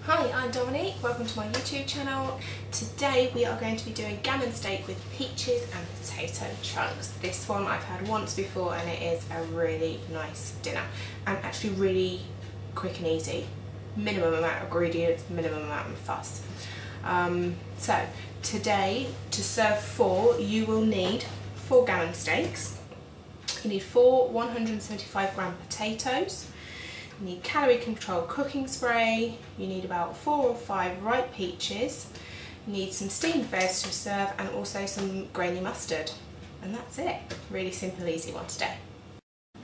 Hi, I'm Dominique, welcome to my YouTube channel. Today we are going to be doing gammon steak with peaches and potato chunks. This one I've had once before and it is a really nice dinner and actually really quick and easy. Minimum amount of ingredients, minimum amount of fuss. So today to serve four you will need 4 gammon steaks, you need 4 175g potatoes, you need calorie control cooking spray, you need about 4 or 5 ripe peaches, you need some steamed veg to serve and also some grainy mustard. And that's it. Really simple, easy one today.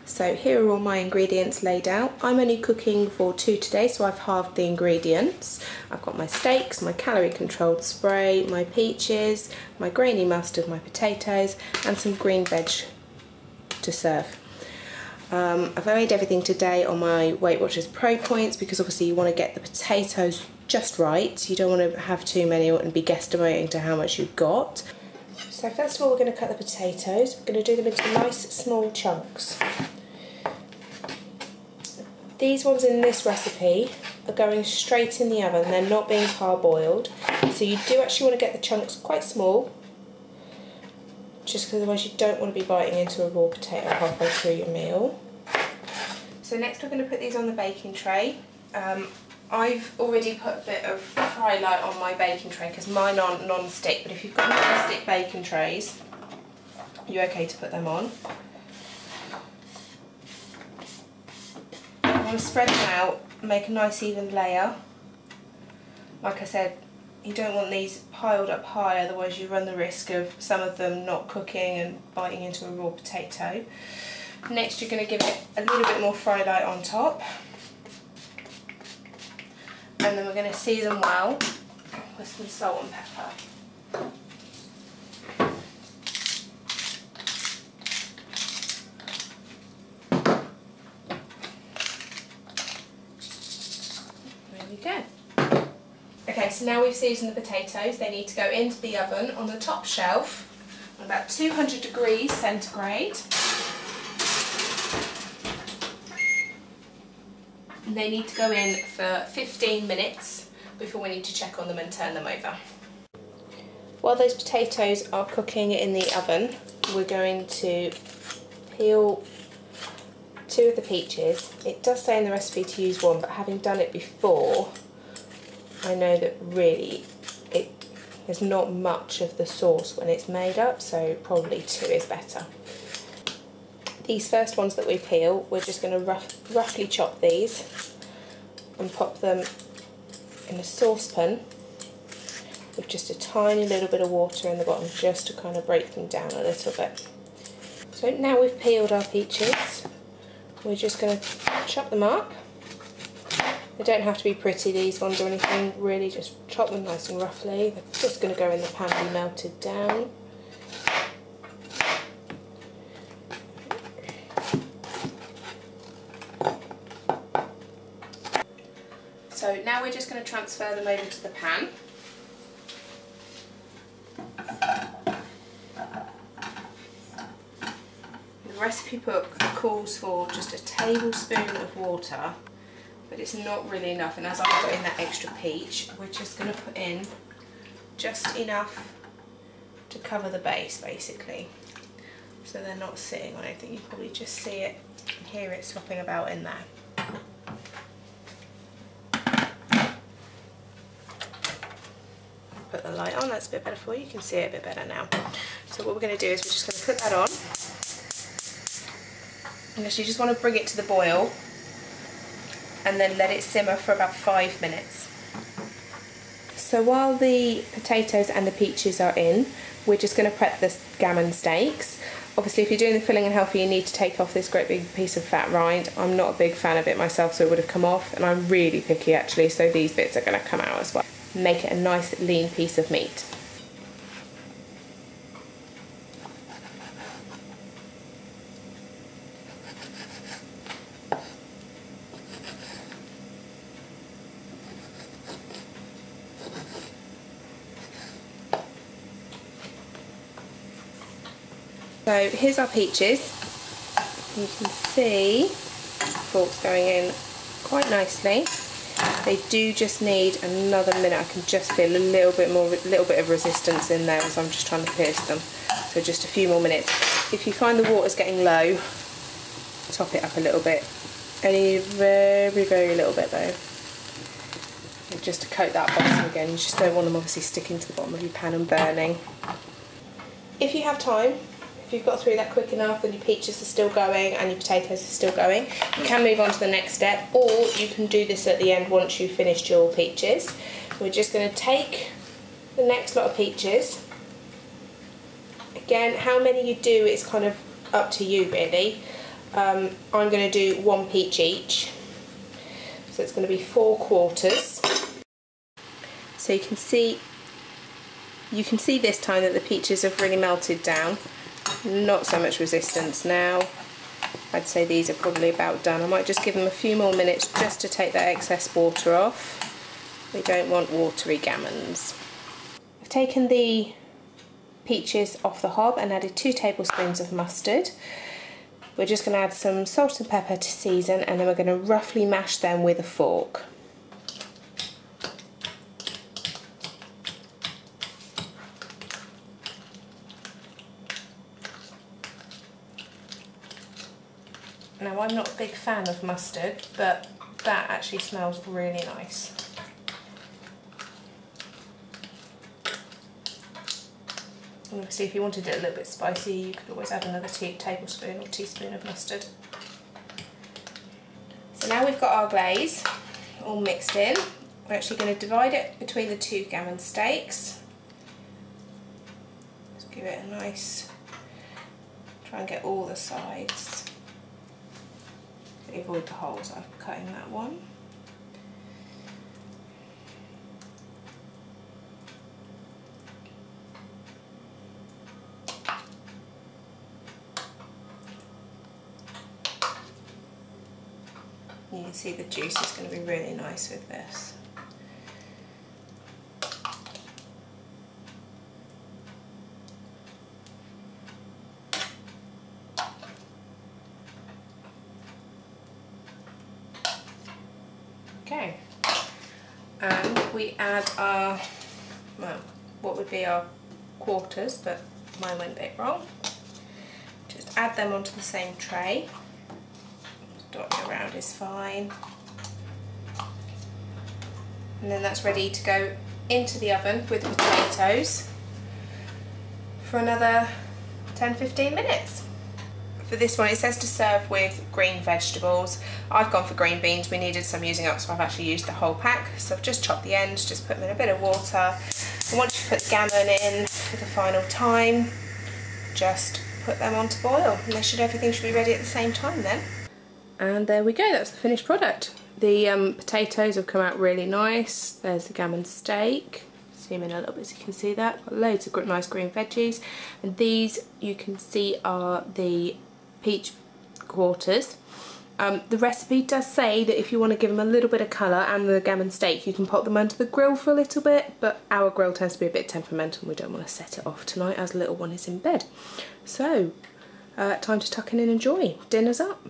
So here are all my ingredients laid out. I'm only cooking for 2 today, so I've halved the ingredients. I've got my steaks, my calorie controlled spray, my peaches, my grainy mustard, my potatoes and some green veg to serve. I've made everything today on my Weight Watchers Pro points because obviously you want to get the potatoes just right. You don't want to have too many and be guesstimating to how much you've got. So first of all we're going to cut the potatoes. We're going to do them into nice small chunks. These ones in this recipe are going straight in the oven. They're not being parboiled. So you do actually want to get the chunks quite small, just because otherwise you don't want to be biting into a raw potato halfway through your meal. So next we're going to put these on the baking tray. I've already put a bit of fry light on my baking tray because mine aren't non-stick, but if you've got non-stick baking trays, you're okay to put them on. I want to spread them out, make a nice even layer. Like I said, you don't want these piled up high, otherwise you run the risk of some of them not cooking and biting into a raw potato. Next you're going to give it a little bit more fry light on top. And then we're going to season well with some salt and pepper. There we go. Okay, so now we've seasoned the potatoes. They need to go into the oven on the top shelf on about 200 degrees centigrade. And they need to go in for 15 minutes before we need to check on them and turn them over. While those potatoes are cooking in the oven, we're going to peel 2 of the peaches. It does say in the recipe to use 1, but having done it before, I know that really there's not much of the sauce when it's made up, so probably 2 is better. These first ones that we peel, we're just going to roughly chop these and pop them in a saucepan with just a tiny little bit of water in the bottom just to kind of break them down a little bit. So now we've peeled our peaches, we're just going to chop them up. They don't have to be pretty, these ones, or anything, really just chop them nice and roughly. They're just going to go in the pan and be melted down. So now we're just going to transfer them over to the pan. The recipe book calls for just a tablespoon of water, but it's not really enough, and as I put in that extra peach, we're just going to put in just enough to cover the base basically, so they're not sitting on anything. You probably just see it and hear it swapping about in there. Put the light on, that's a bit better for you, you can see it a bit better now. So what we're going to do is we're just going to put that on, and actually just want to bring it to the boil and then let it simmer for about 5 minutes. So while the potatoes and the peaches are in, we're just going to prep the gammon steaks. Obviously if you're doing the filling and healthy you need to take off this great big piece of fat rind. I'm not a big fan of it myself, so it would have come off, and I'm really picky actually, so these bits are going to come out as well. Make it a nice lean piece of meat. So here's our peaches. You can see the forks going in quite nicely. They do just need another minute. I can just feel a little bit of resistance in there as I'm just trying to pierce them. So just a few more minutes. If you find the water's getting low, top it up a little bit. Only very, very little bit though. And just to coat that bottom again. You just don't want them obviously sticking to the bottom of your pan and burning. If you have time, if you've got through that quick enough and your peaches are still going and your potatoes are still going, you can move on to the next step, or you can do this at the end once you've finished your peaches. We're just going to take the next lot of peaches. Again, how many you do is kind of up to you really. I'm going to do 1 peach each, so it's going to be 4 quarters. So you can see this time that the peaches have really melted down. Not so much resistance now. I'd say these are probably about done. I might just give them a few more minutes just to take that excess water off. We don't want watery gammons. I've taken the peaches off the hob and added 2 tablespoons of mustard. We're just going to add some salt and pepper to season, and then we're going to roughly mash them with a fork. Now, I'm not a big fan of mustard, but that actually smells really nice. And obviously if you wanted it a little bit spicy, you could always add another tablespoon or teaspoon of mustard. So now we've got our glaze all mixed in. We're actually going to divide it between the 2 gammon steaks. Just give it a nice, try and get all the sides. Avoid the holes, I'm cutting that one. You can see the juice is going to be really nice with this. Okay, and we add our, well, what would be our quarters, but mine went a bit wrong. Just add them onto the same tray. Dotting around is fine. And then that's ready to go into the oven with the potatoes for another 10-15 minutes. For this one, it says to serve with green vegetables. I've gone for green beans. We needed some using up, so I've actually used the whole pack. So I've just chopped the ends, just put them in a bit of water. And once you put the gammon in for the final time, just put them on to boil. And everything should be ready at the same time then. And there we go, that's the finished product. The potatoes have come out really nice. There's the gammon steak. Zoom in a little bit so you can see that. Got loads of nice green veggies. And these you can see are the peach quarters. The recipe does say that if you want to give them a little bit of colour and the gammon steak, you can pop them under the grill for a little bit, but our grill tends to be a bit temperamental and we don't want to set it off tonight as the little one is in bed. So, time to tuck in and enjoy. Dinner's up.